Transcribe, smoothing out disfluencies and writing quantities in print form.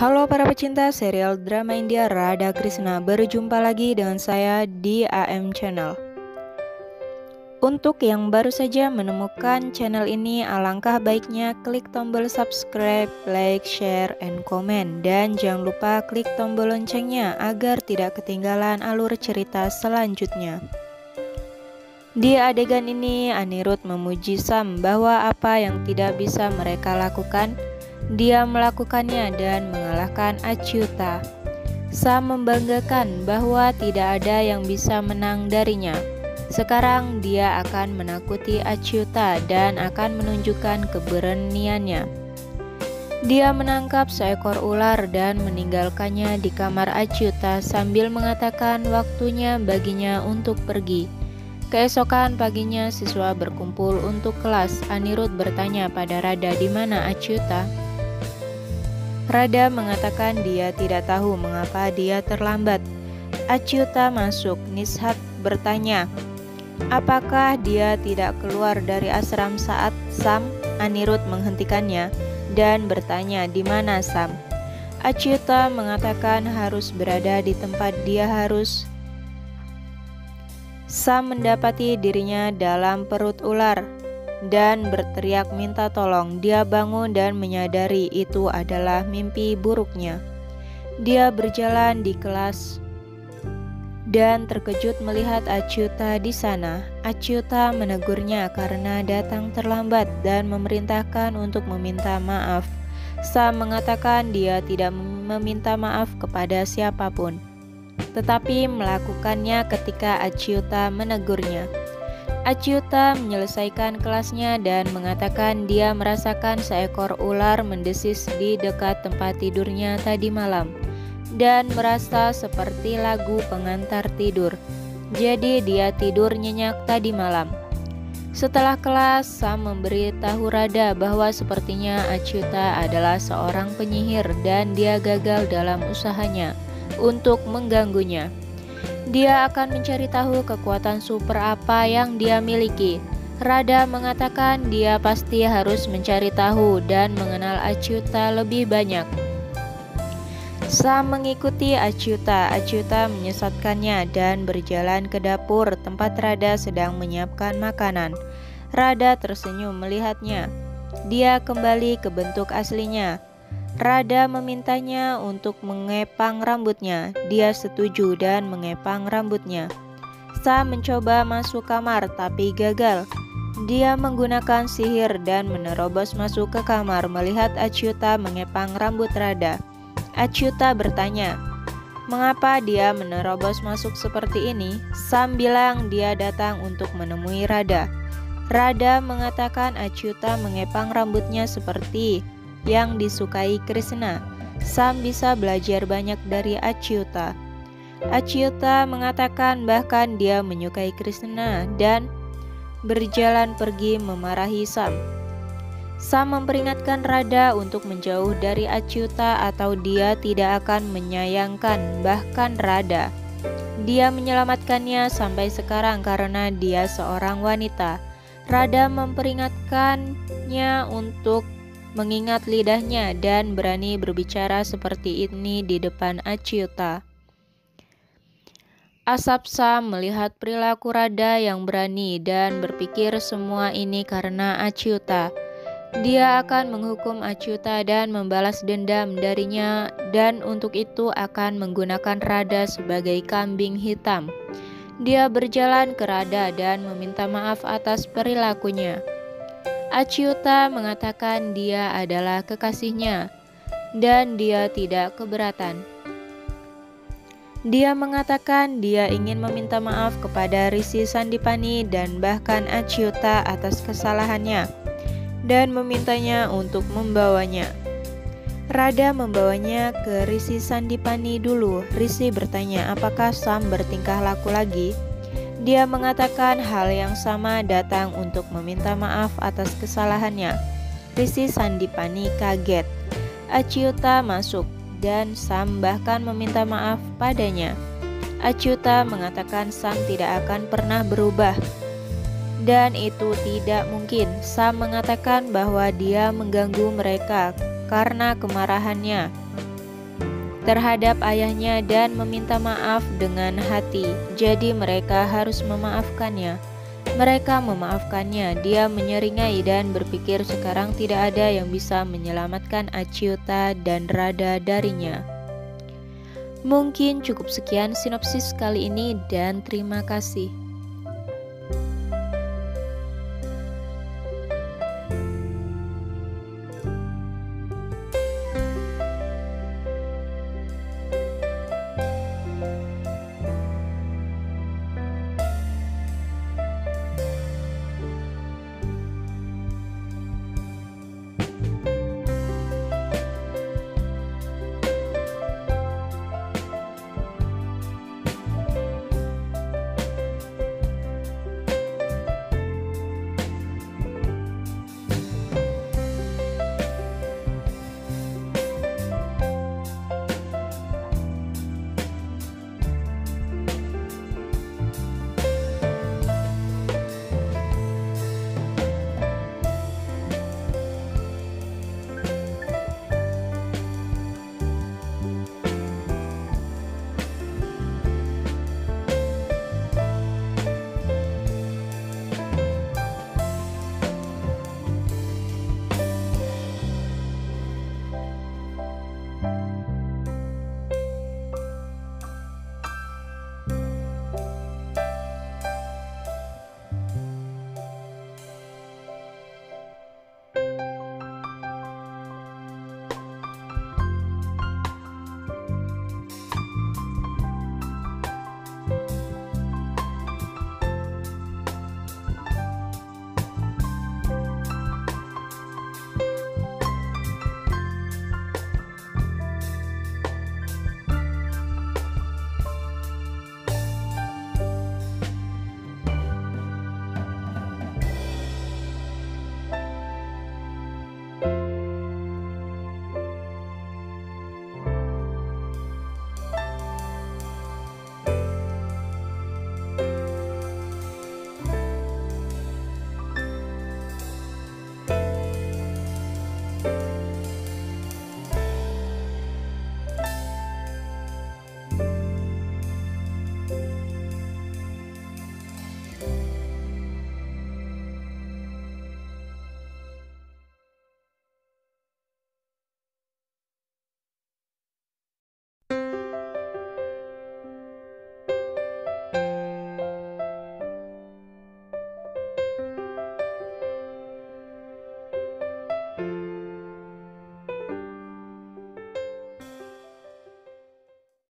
Halo para pecinta serial drama India Radha Krishna, berjumpa lagi dengan saya di AM Channel. Untuk yang baru saja menemukan channel ini, alangkah baiknya klik tombol subscribe, like, share, and comment. Dan jangan lupa klik tombol loncengnya agar tidak ketinggalan alur cerita selanjutnya. Di adegan ini, Anirudh memuji Sam bahwa apa yang tidak bisa mereka lakukan, dia melakukannya dan mengalahkan Achyuta. Sam membanggakan bahwa tidak ada yang bisa menang darinya. Sekarang dia akan menakuti Achyuta dan akan menunjukkan keberaniannya. Dia menangkap seekor ular dan meninggalkannya di kamar Achyuta sambil mengatakan waktunya baginya untuk pergi. Keesokan paginya siswa berkumpul untuk kelas. Anirudh bertanya pada Radha di mana Achyuta. Radha mengatakan dia tidak tahu mengapa dia terlambat. Achyuta masuk. Nishat bertanya, apakah dia tidak keluar dari ashram saat Sam? Anirudh menghentikannya dan bertanya di mana Sam. Achyuta mengatakan harus berada di tempat dia harus. Sam mendapati dirinya dalam perut ular dan berteriak minta tolong. Dia bangun dan menyadari itu adalah mimpi buruknya. Dia berjalan di kelas dan terkejut melihat Achyuta di sana. Achyuta menegurnya karena datang terlambat dan memerintahkan untuk meminta maaf. Sam mengatakan dia tidak meminta maaf kepada siapapun, tetapi melakukannya ketika Achyuta menegurnya. Achyuta menyelesaikan kelasnya dan mengatakan dia merasakan seekor ular mendesis di dekat tempat tidurnya tadi malam dan merasa seperti lagu pengantar tidur. Jadi dia tidur nyenyak tadi malam. Setelah kelas, Sam memberitahu Radha bahwa sepertinya Achyuta adalah seorang penyihir dan dia gagal dalam usahanya untuk mengganggunya. Dia akan mencari tahu kekuatan super apa yang dia miliki. Radha mengatakan dia pasti harus mencari tahu dan mengenal Achyuta lebih banyak. Sam mengikuti Achyuta. Achyuta menyesatkannya dan berjalan ke dapur tempat Radha sedang menyiapkan makanan. Radha tersenyum melihatnya. Dia kembali ke bentuk aslinya. Radha memintanya untuk mengepang rambutnya. Dia setuju dan mengepang rambutnya. Sam mencoba masuk kamar tapi gagal. Dia menggunakan sihir dan menerobos masuk ke kamar melihat Achyuta mengepang rambut Radha. Achyuta bertanya, mengapa dia menerobos masuk seperti ini? Sam bilang dia datang untuk menemui Radha. Radha mengatakan Achyuta mengepang rambutnya seperti yang disukai Krishna. Sam bisa belajar banyak dari Achyuta. Achyuta mengatakan bahkan dia menyukai Krishna dan berjalan pergi memarahi Sam. Sam memperingatkan Radha untuk menjauh dari Achyuta atau dia tidak akan menyayangkan bahkan Radha. Dia menyelamatkannya sampai sekarang karena dia seorang wanita. Radha memperingatkannya untuk mengingat lidahnya dan berani berbicara seperti ini di depan Achyuta. Asap Sam melihat perilaku Radha yang berani dan berpikir semua ini karena Achyuta. Dia akan menghukum Achyuta dan membalas dendam darinya dan untuk itu akan menggunakan Radha sebagai kambing hitam. Dia berjalan ke Radha dan meminta maaf atas perilakunya. Achyuta mengatakan dia adalah kekasihnya dan dia tidak keberatan. Dia mengatakan dia ingin meminta maaf kepada Rishi Sandipani dan bahkan Achyuta atas kesalahannya dan memintanya untuk membawanya. Radha membawanya ke Rishi Sandipani dulu. Rishi bertanya apakah Sam bertingkah laku lagi. Dia mengatakan hal yang sama, datang untuk meminta maaf atas kesalahannya. Rishi Sandipani kaget. Achyuta masuk dan Sam bahkan meminta maaf padanya. Achyuta mengatakan Sam tidak akan pernah berubah dan itu tidak mungkin. Sam mengatakan bahwa dia mengganggu mereka karena kemarahannya. terhadap ayahnya dan meminta maaf dengan hati. Jadi mereka harus memaafkannya. Mereka memaafkannya. Dia menyeringai dan berpikir sekarang tidak ada yang bisa menyelamatkan Achyuta dan Radha darinya. Mungkin cukup sekian sinopsis kali ini dan terima kasih.